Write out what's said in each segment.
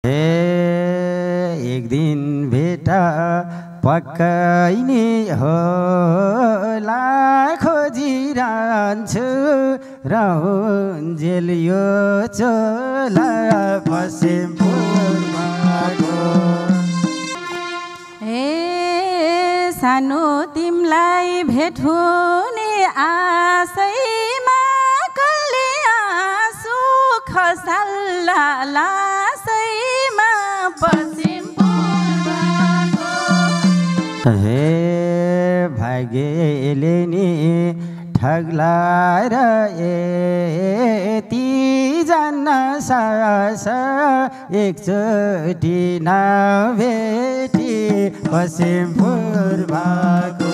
एक दिन भेटा पक्कै नि होला खोजिरहन्छु रहन्जेल यो चोला पश्चिम पूर्वको। सानो तिमलाई भेट हुने आशैमा कहिले आँसु खसाल्ला लासैमा पश्चिम पूर्वको। भाग्यले नि ठग्लाएर यति जान्न सास एकचोटि नभेटी पश्चिम पूर्वको।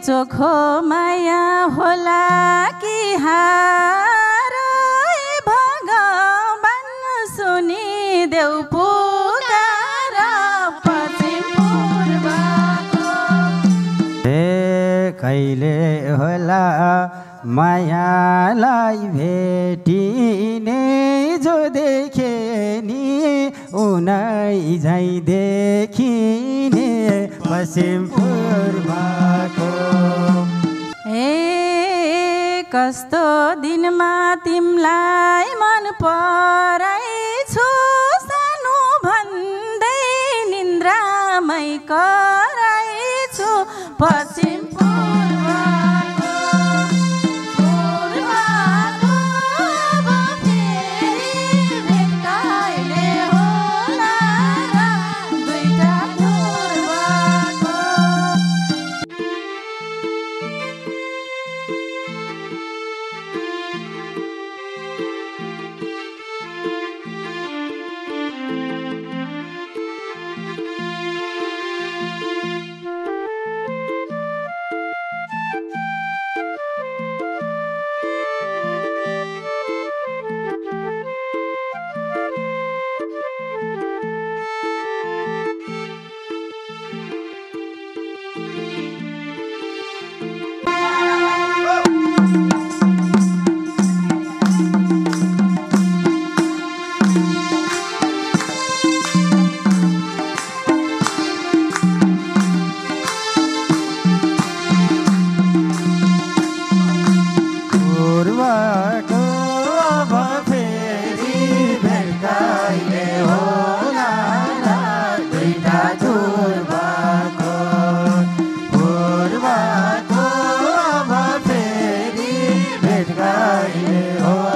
चोखो माया होला कि हार भगवान सुनिदेऊ पुकार पश्चिम पूर्वको। कहिले होला मायालाई भेटिने जो देखे नि उनै झै देखिने पश्चिम पूर्वको। कस्तो दिनमा तिमलाई मन पराइछु सानो भन्दै निन्द्रामै कराइछु पश्चिम पूर्वको। पूर्वको अब फेरि भेट कहिले होला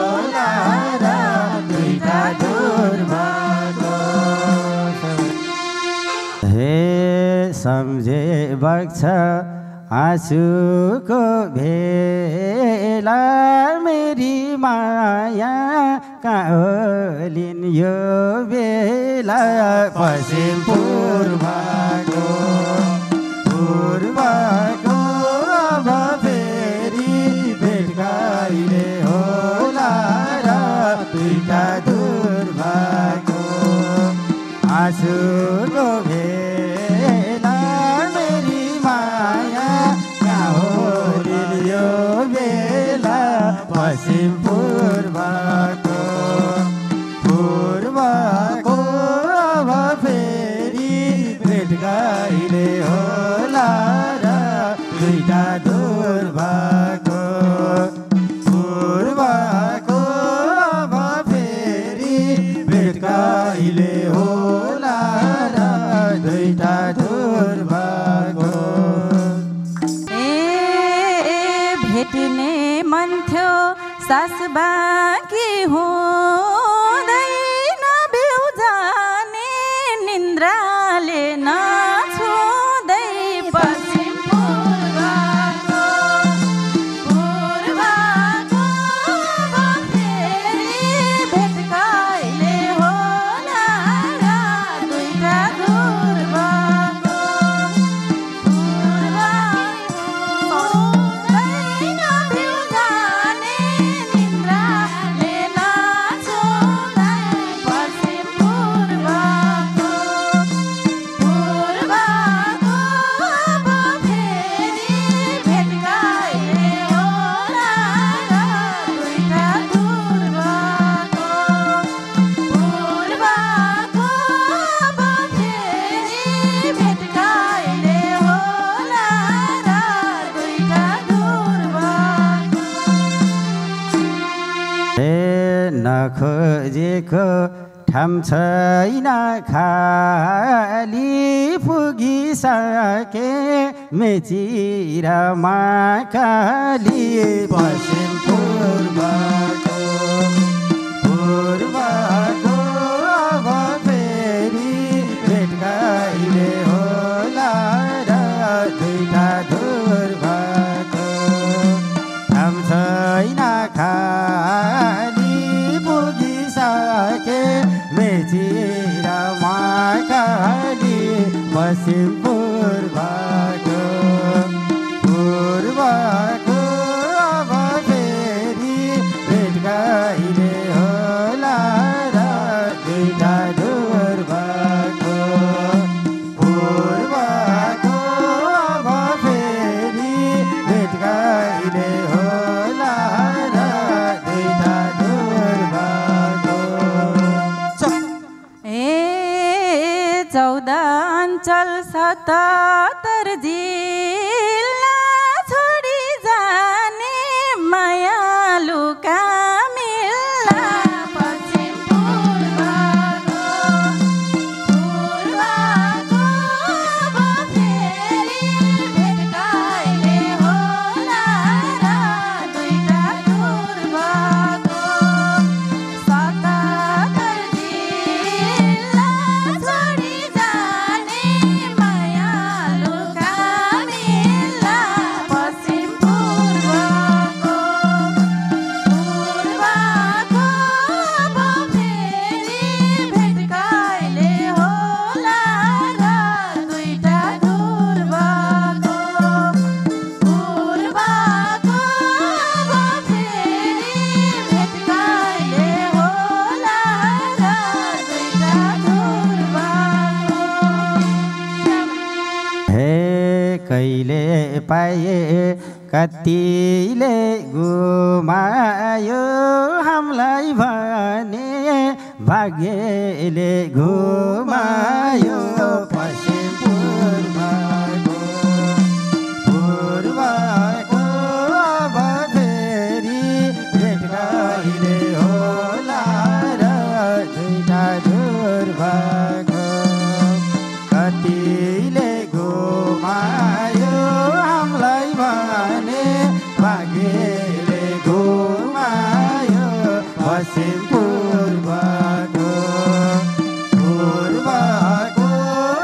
र दुईटा पूर्वको। सम्झे बग्छ आँसुको भेला मेरी माया कालिन यो बेला पश्चिम पूर्वको। पूर्वको अब फेरि भेट कहिले होला र दुईटा दुर्भाको। आँसुको भेला मेरी माया कालिन यो बेला पश्चिम पूर्वको। पूर्वको अब फेरि भेट कहिले होला र दुईटा दुर्भाको। पूर्वको अब फेरि भेट कहिले होला र दुईटा दुर्भाको। भेट्ने मन थियो सास बाँकी हुँदैन बिउ जाने निन्द्राले नछुँदै पश्चिम पूर्वको। पूर्वको अब फेरि भेट कहिले होला खोजेको ठाम छैन खाली पुगिसके मेची र महाकाली पश्चिम पूर्वको अब फेरि भेट कहिले होला र दुईटा ध्रुवको ठाम छैन खाली पुगिसके मेची र महाकाली पश्चिम पूर्वको अब फेरि भेट कहिले होला र दुईटा ध्रुवको अब फेरि भेट कहिले होला र दुईटा ध्रुवको। ए 14 अञ्चल 77 जिल्ला छोडी जाने मायालुका मिल्ला पश्चिम पूर्वको अब फेरि भेट कहिले होला र दुईटा ध्रुवको 77 जिल्ला छोडी जाने मायालुका मिल्ला पश्चिम पूर्वको अब फेरि भेट कहिले होला र दुईटा ध्रुवको अब फेरि भेट कहिले होला र दुईटा ध्रुवको। हे कहिले पाए कतिले गुमायो हामीलाई भने भाग्यले घुमायो पश्चिम पूर्वको अब फेरि भेट कहिले होला र दुईटा ध्रुवको कतिले घुमायो हामीलाई भने भाग्यले घुमायो पश्चिम पूर्वको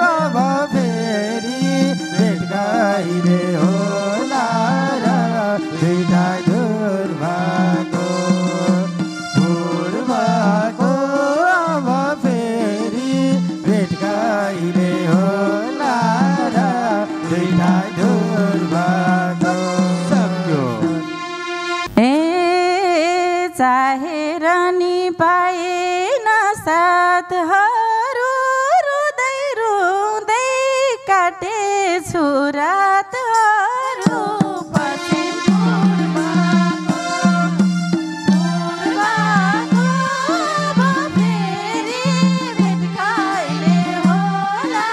अब फेरि भेट कहिले होला र दुईटा ध्रुवको अब फेरि भेट कहिले होला र दुईटा ध्रुवको। ए चाहेर नि पाएन साथहरू रुँदै रुँदै काटेछु रातहरू पश्चिम पूर्वको अब फेरि भेट कहिले होला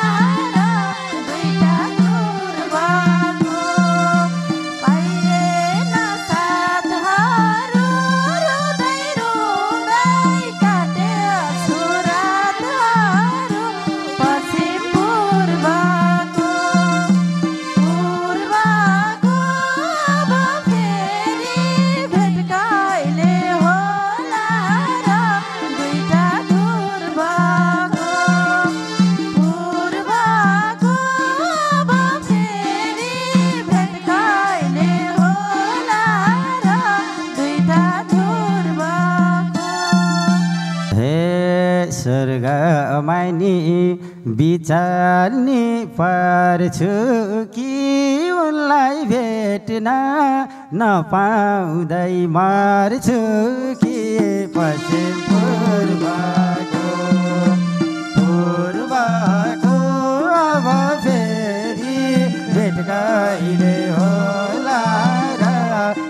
र दुईटा ध्रुवको पाइएन साथहरू रुँदै रुँदै काटेछु रातहरू पश्चिम पूर्वको अब फेरि भेट कहिले होला र दुईटा ध्रुवको अब फेरि भेट कहिले होला र दुईटा ध्रुवको। हे स्वर्गमा नि बिचाल्ने पर्छु कि उनलाई भेट्न नपाउँदै मर्छु कि पश्चिम पूर्वको अब फेरि भेट कहिले होला र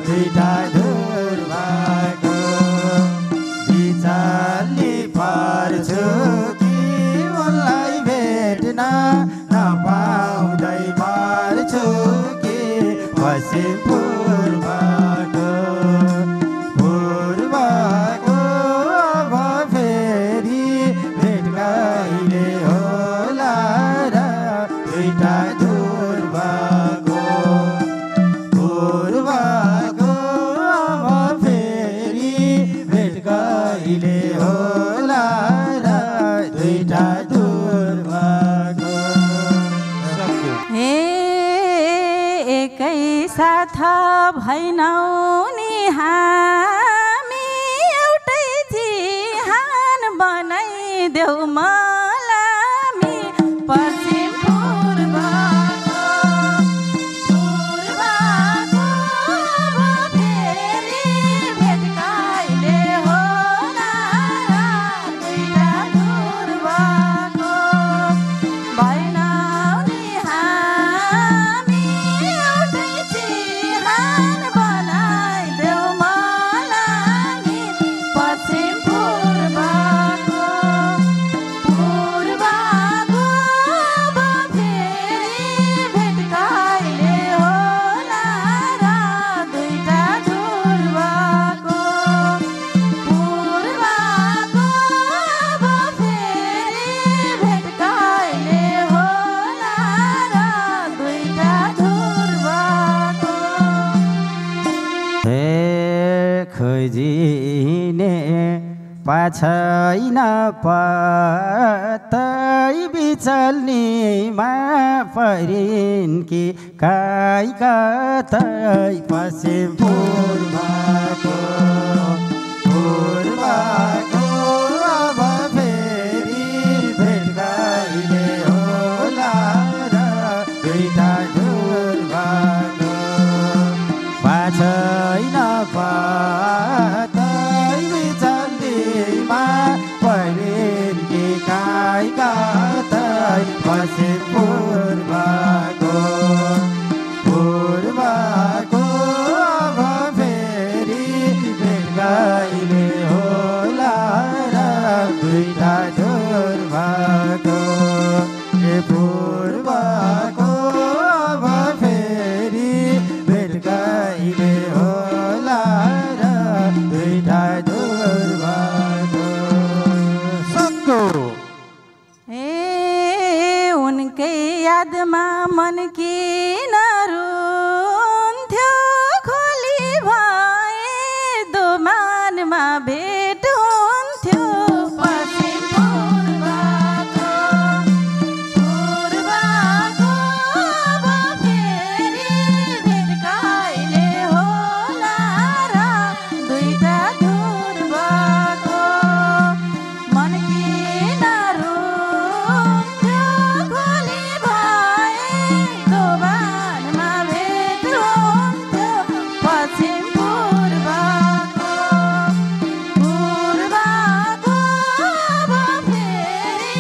दुईटा ध्रुवको बिचाल्ने पर्छु कि उनलाई भेट्न नपाउँदै मर्छु कि पश्चिम पूर्वको अब भैनौ नि हामी एउटै चिहान बनाइदेऊ मलामी पश्चिम पूर्वको फेरि भेट कहिले होला र दुईटा ध्रुवको भैनौ नि हामी एउटै चिहान बनाइदेऊ मलामी पश्चिम पूर्वको फेरि भेट कहिले होला र दुईटा ध्रुवको फेरि भेट कहिले होला र दुईटा ध्रुवको हे खोजिने पाछैन पतै बिचल्नीमा परिन् कि काई कतै पश्चिम पूर्वको अब फेरि भेट कहिले होला र दुईटा ध्रुवको पाछैन पतै बिचल्नीमा परिन् कि काई कतै पश्चिम पूर्वको अब फेरि भेट कहिले होला र दुईटा ध्रुवको पूर्वको अब फेरि भेट कहिले होला र दुईटा ध्रुवको सक्को उनकै यादमा मन किन रुन्थ्यो खोली भए दोमानमा भेट हुन्थ्यो पश्चिम पूर्वको अब फेरि भेट कहिले होला र दुईटा ध्रुवको मन किन रुन्थ्यो खोली भए दोमानमा भेट हुन्थ्यो पश्चिम पूर्वको अब फेरि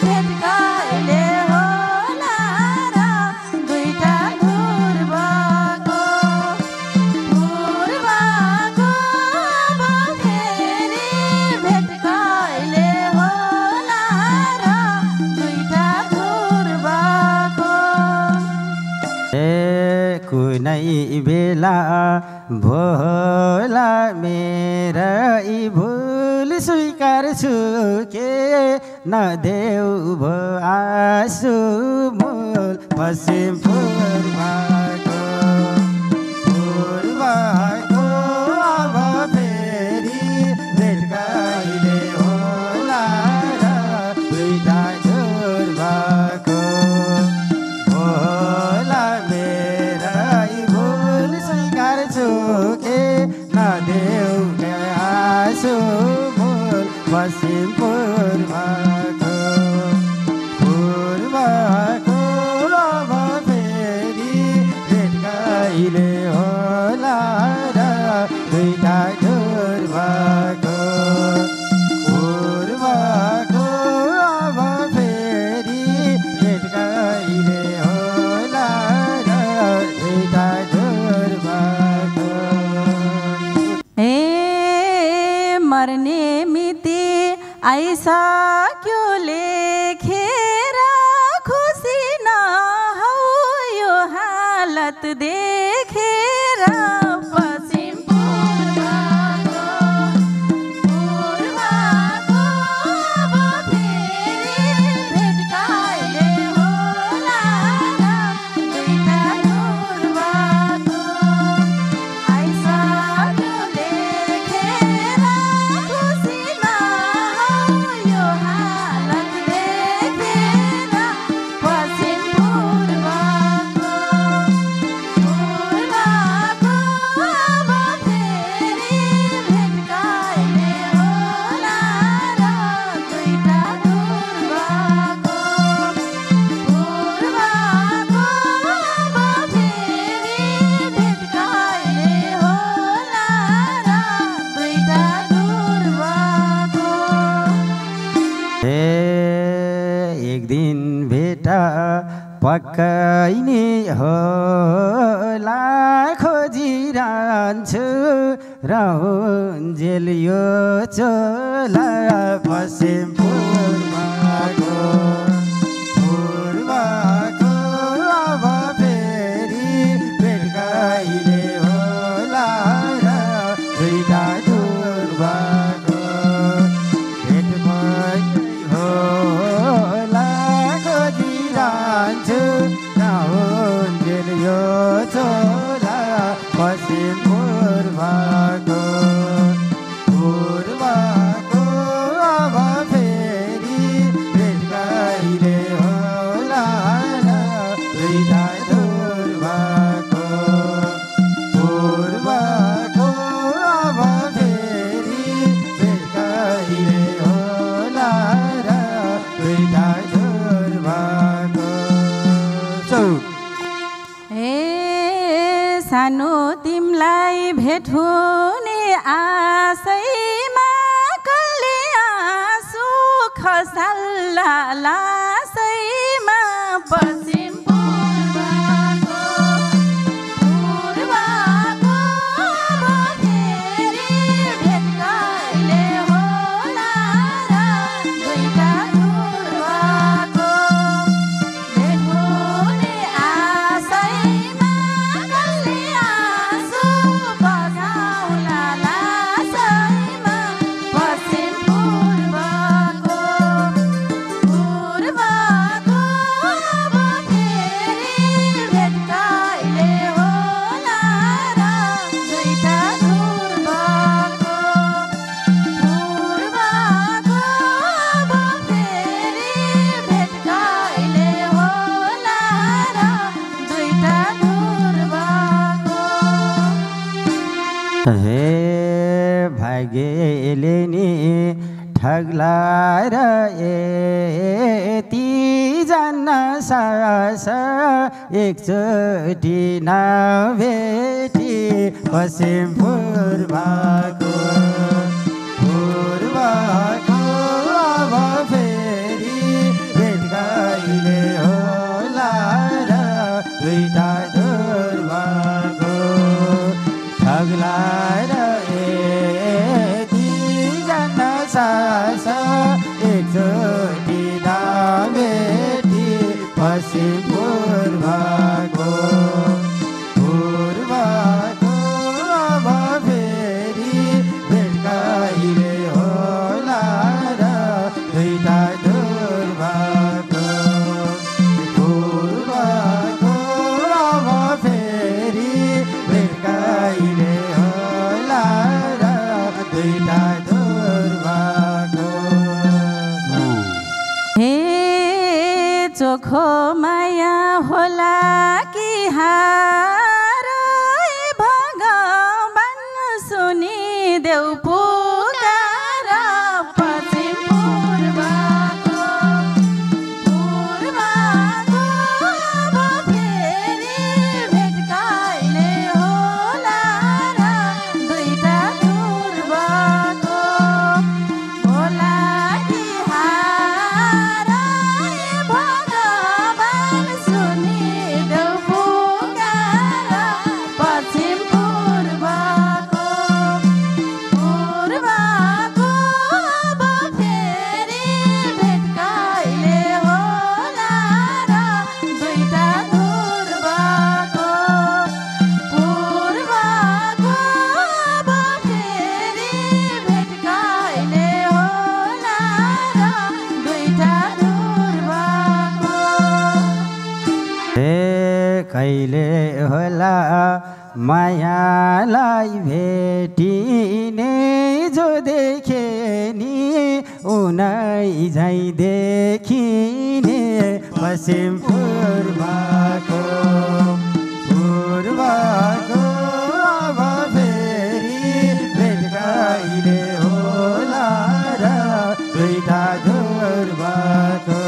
भेट कहिले होला र दुईटा ध्रुवको अब फेरि भेट कहिले होला र दुईटा ध्रुवको कुनै बेला भोला मेरै भुल स्वीकार्छु के नदेऊ भो आँसु मूल पश्चिम पूर्वको अब फेरि भेट कहिले होला र दुईटा ध्रुवको भोला मेरै भुल स्वीकार्छु के नदेऊ आँसु मूल पश्चिम पूर्वको अब फेरि भेट कहिले होला र दुईटा ध्रुवको अब फेरि भेट कहिले होला र दुईटा ध्रुवको मर्ने मिति आइसक्यो लेखेर खुसी नहौ यो हालत देखेर पश्चिम पूर्वको अब फेरि भेट कहिले होला र दुईटा ध्रुवको आइसक्यो लेखेर खुसी नहौ यो हालत देखेर पश्चिम पूर्वको पक्कै नि होला खोजिरहन्छु रहन्जेल यो चोला पश्चिम पूर्वको अब फेरि भेट कहिले होला र दुईटा ध्रुवको भेट होला खोजिरहन्छु रहन्जेल यो चोला पश्चिम पूर्वको अब फेरि भेट कहिले होला र दुईटा ध्रुवको अब फेरि भेट कहिले होला र दुईटा ध्रुवको हे सानो तिमलाई भेट हुने आशैमा कहिले आँसु खसाल्ला लासैमा पश्चिम पूर्वको अब फेरि भेट कहिले होला र दुईटा ध्रुवको भेट हुने आशैमा कहिले आँसु बगाउला लासैमा पश्चिम पूर्वको अब फेरि भेट कहिले होला र दुईटा ध्रुवको अब फेरि भेट कहिले होला र दुईटा ध्रुवको हे भाग्यले नि ठग्लाएर यति जान्न सास एकचोटि नभेटी पश्चिम पूर्वको अब फेरि भेट कहिले होला र दुईटा ध्रुवको ठग्लाएर यति जान्न सास एकचोटि नभेटी पश्चिम पूर्वको अब फेरि भेट कहिले होला र दुईटा ध्रुवको अब फेरि भेट कहिले होला र दुईटा ध्रुवको हे चोखो माया होला कि हार भगवान सुनिदेऊ पुकार पश्चिम पूर्वको अब फेरि भेट कहिले होला र दुईटा ध्रुवको होला कि हार भगवान सुनिदेऊ पुकार पश्चिम पूर्वको अब फेरि भेट कहिले होला र दुईटा ध्रुवको अब फेरि भेट कहिले होला र दुईटा ध्रुवको हे कहिले होला मायालाई भेटिने जो देखे नि उनै झै देखिने पश्चिम पूर्वको अब फेरि भेट कहिले होला र दुईटा ध्रुवको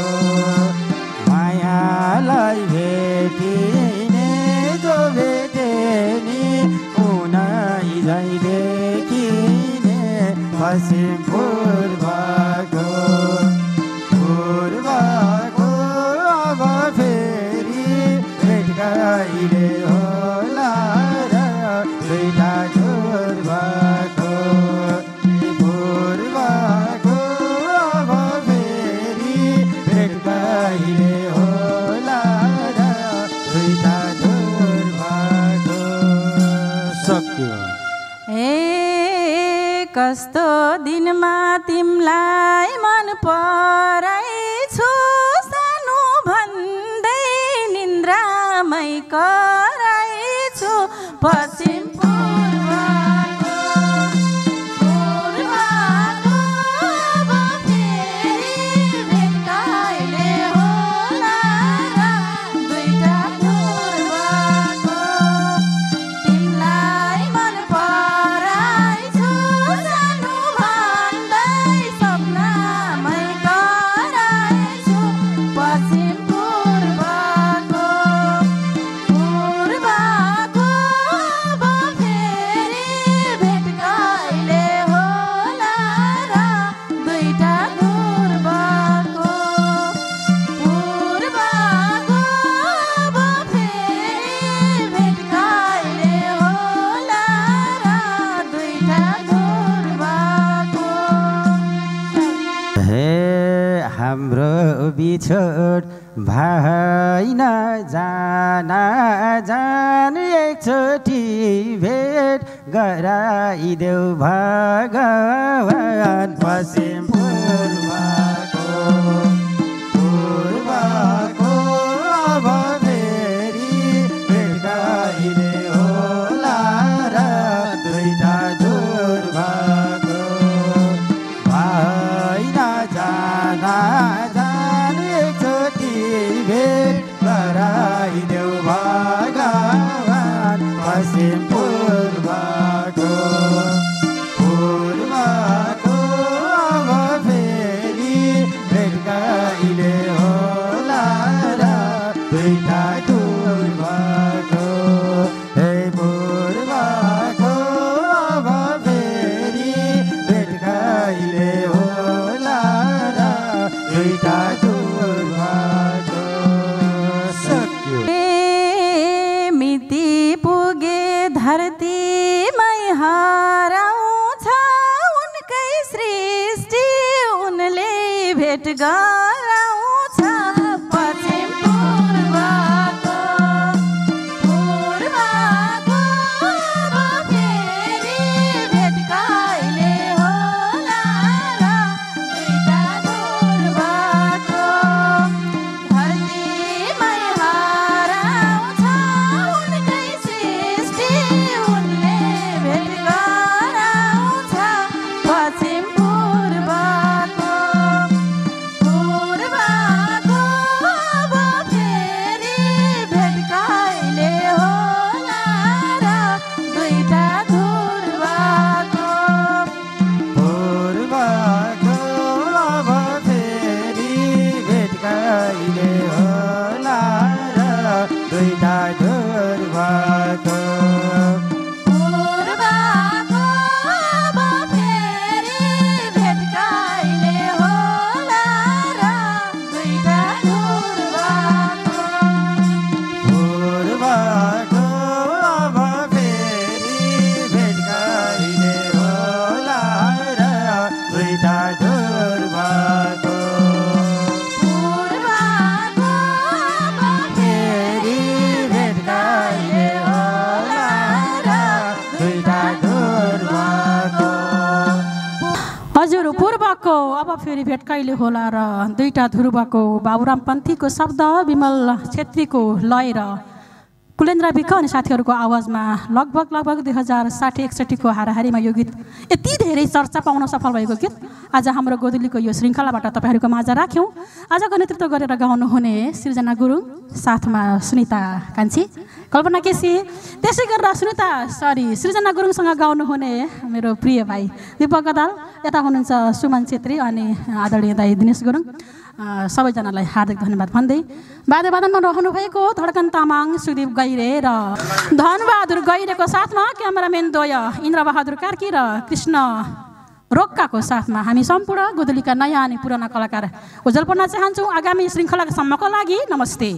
मायालाई भेटिने जो भेटे नि उनै झै देखिने पश्चिम पूर्वको अब फेरि तिमलाई मन पराइछु सानो भन्दै निन्द्रामै कराइछु पश्चिम पूर्वको अब फेरि भेट कहिले होला र दुईटा ध्रुवको तिमलाई मन पराइछु सानो भन्दै सपनामै कराइछु पश्चिम पूर्वको अब फेरि भेट कहिले होला र दुईटा ध्रुवको अब फेरि भेट कहिले होला र दुईटा ध्रुवको हे हाम्रो बिछोड भएन जान एकचोटि भेट गराइदेऊ भगवान पश्चिम पूर्वको अब फेरि भेट कहिले होला र दुईटा ध्रुवको भएन जान एकचोटि भेट गराइदेऊ भगवान पश्चिम पूर्वको अब फेरि भेट कहिले होला र दुईटा ध्रुवको हे पूर्वको अब फेरि भेट कहिले होला र दुईटा ध्रुवको सक्यो मिति पुगे धरतीमै हराउँछ उनकै सृष्टि उनले भेट गराउँछ पश्चिम पूर्वको अब फेरि भेट कहिले होला र दुईटा ध्रुवको धरतीमै हराउँछ उनकै सृष्टि उनले भेट गराउँछ पश्चिम पूर्वको अब फेरि भेट कहिले होला र दुईटा ध्रुवको अब फेरि भेट कहिले होला र दुईटा ध्रुवको अब फेरि भेट कहिले होला र दुईटा ध्रुवको अब फेरि भेट कहिले होला र दुईटा ध्रुवको अब फेरि भेट कहिले होला र दुईटा ध्रुवको हजुर पूर्वको अब फेरि भेट कहिले होला र दुईटा ध्रुवको बाबुराम पन्थीको शब्द विमल छेत्रीको लय र कुलेन्द्र विक अनि साथीहरूको आवाजमा लगभग 2060-61को हाराहारीमा यो गीत यति धेरै चर्चा पाउन सफल भएको गीत आज हाम्रो गोदुलीको यो श्रृङ्खलाबाट तपाईँहरूको माझ राख्यौँ। आजको नेतृत्व गरेर गाउनुहुने सृजना गुरुङ, साथमा सुनिता कान्छी, कल्पना केसी, त्यसै गरेर सृजना गुरुङसँग गाउनुहुने मेरो प्रिय भाइ दिपक गदाल, यता हुनुहुन्छ सुमन छेत्री अनि आदरणीय दाइ दिनेश गुरुङ। सबैजनालाई हार्दिक धन्यवाद भन्दै वाद्यवादनमा रहनुभएको धड्कन तामाङ, सुदीप गैरे र धनबहादुर गैरेको साथमा क्यामेराम्यान द्वय इन्द्रबहादुर कार्की र कृष्ण रोक्काको साथमा हामी सम्पूर्ण गोदुलीका नयाँ अनि पुराना कलाकार उज्जवल गर्न चाहन्छौँ। आगामी श्रृङ्खलासम्मको लागि नमस्ते।